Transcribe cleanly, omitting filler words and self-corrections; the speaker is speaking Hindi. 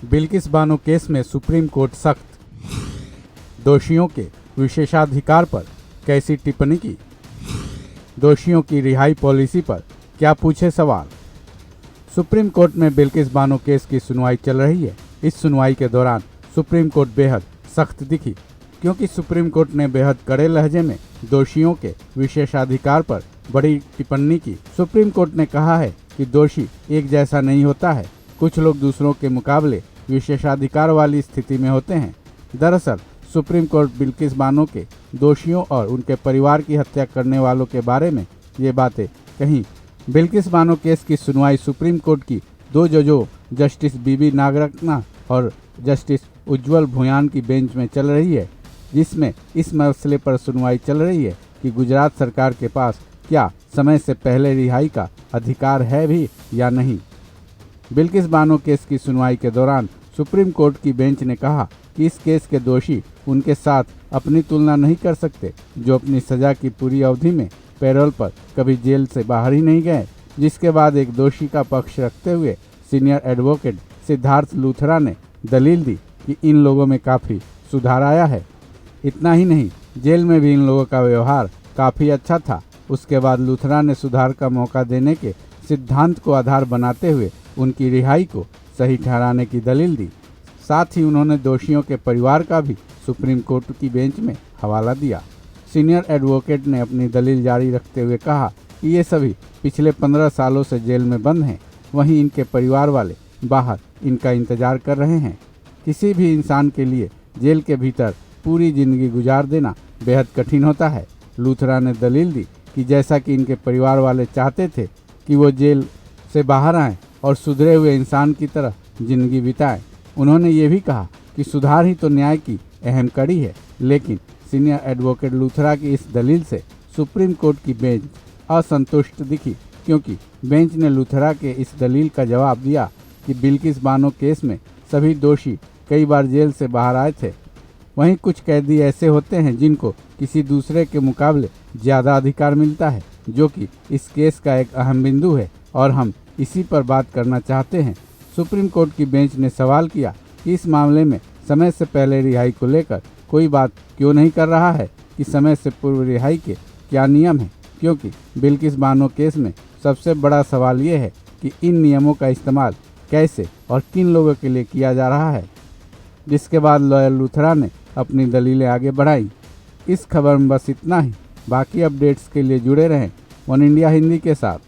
बिल्किस बानो केस में सुप्रीम कोर्ट सख्त, दोषियों के विशेषाधिकार पर कैसी टिप्पणी की, दोषियों की रिहाई पॉलिसी पर क्या पूछे सवाल। सुप्रीम कोर्ट में बिल्किस बानो केस की सुनवाई चल रही है। इस सुनवाई के दौरान सुप्रीम कोर्ट बेहद सख्त दिखी, क्योंकि सुप्रीम कोर्ट ने बेहद कड़े लहजे में दोषियों के विशेषाधिकार पर बड़ी टिप्पणी की। सुप्रीम कोर्ट ने कहा है कि दोषी एक जैसा नहीं होता है, कुछ लोग दूसरों के मुकाबले विशेषाधिकार वाली स्थिति में होते हैं। दरअसल सुप्रीम कोर्ट बिल्किस बानो के दोषियों और उनके परिवार की हत्या करने वालों के बारे में ये बातें कहीं। बिल्किस बानो केस की सुनवाई सुप्रीम कोर्ट की दो जजों जस्टिस बीबी नागरत्ना और जस्टिस उज्ज्वल भुयान की बेंच में चल रही है, जिसमें इस मसले पर सुनवाई चल रही है कि गुजरात सरकार के पास क्या समय से पहले रिहाई का अधिकार है भी या नहीं। बिल्किस बानो केस की सुनवाई के दौरान सुप्रीम कोर्ट की बेंच ने कहा कि इस केस के दोषी उनके साथ अपनी तुलना नहीं कर सकते, जो अपनी सजा की पूरी अवधि में पैरोल पर कभी जेल से बाहर ही नहीं गए। जिसके बाद एक दोषी का पक्ष रखते हुए सीनियर एडवोकेट सिद्धार्थ लूथरा ने दलील दी कि इन लोगों में काफ़ी सुधार आया है। इतना ही नहीं, जेल में भी इन लोगों का व्यवहार काफ़ी अच्छा था। उसके बाद लूथरा ने सुधार का मौका देने के सिद्धांत को आधार बनाते हुए उनकी रिहाई को सही ठहराने की दलील दी। साथ ही उन्होंने दोषियों के परिवार का भी सुप्रीम कोर्ट की बेंच में हवाला दिया। सीनियर एडवोकेट ने अपनी दलील जारी रखते हुए कहा कि ये सभी पिछले 15 सालों से जेल में बंद हैं, वहीं इनके परिवार वाले बाहर इनका इंतजार कर रहे हैं। किसी भी इंसान के लिए जेल के भीतर पूरी जिंदगी गुजार देना बेहद कठिन होता है। लूथरा ने दलील दी कि जैसा कि इनके परिवार वाले चाहते थे कि वो जेल से बाहर आएं और सुधरे हुए इंसान की तरह जिंदगी बिताएं। उन्होंने ये भी कहा कि सुधार ही तो न्याय की अहम कड़ी है, लेकिन सीनियर एडवोकेट लूथरा की इस दलील से सुप्रीम कोर्ट की बेंच असंतुष्ट दिखी, क्योंकि बेंच ने लूथरा के इस दलील का जवाब दिया कि बिल्किस बानो केस में सभी दोषी कई बार जेल से बाहर आए थे। वहीं कुछ कैदी ऐसे होते हैं जिनको किसी दूसरे के मुकाबले ज़्यादा अधिकार मिलता है, जो कि इस केस का एक अहम बिंदु है और हम इसी पर बात करना चाहते हैं। सुप्रीम कोर्ट की बेंच ने सवाल किया कि इस मामले में समय से पहले रिहाई को लेकर कोई बात क्यों नहीं कर रहा है कि समय से पूर्व रिहाई के क्या नियम हैं, क्योंकि बिल्किस बानो केस में सबसे बड़ा सवाल ये है कि इन नियमों का इस्तेमाल कैसे और किन लोगों के लिए किया जा रहा है। जिसके बाद लॉयर लूथरा ने अपनी दलीलें आगे बढ़ाई। इस खबर में बस इतना ही। बाकी अपडेट्स के लिए जुड़े रहें वन इंडिया हिंदी के साथ।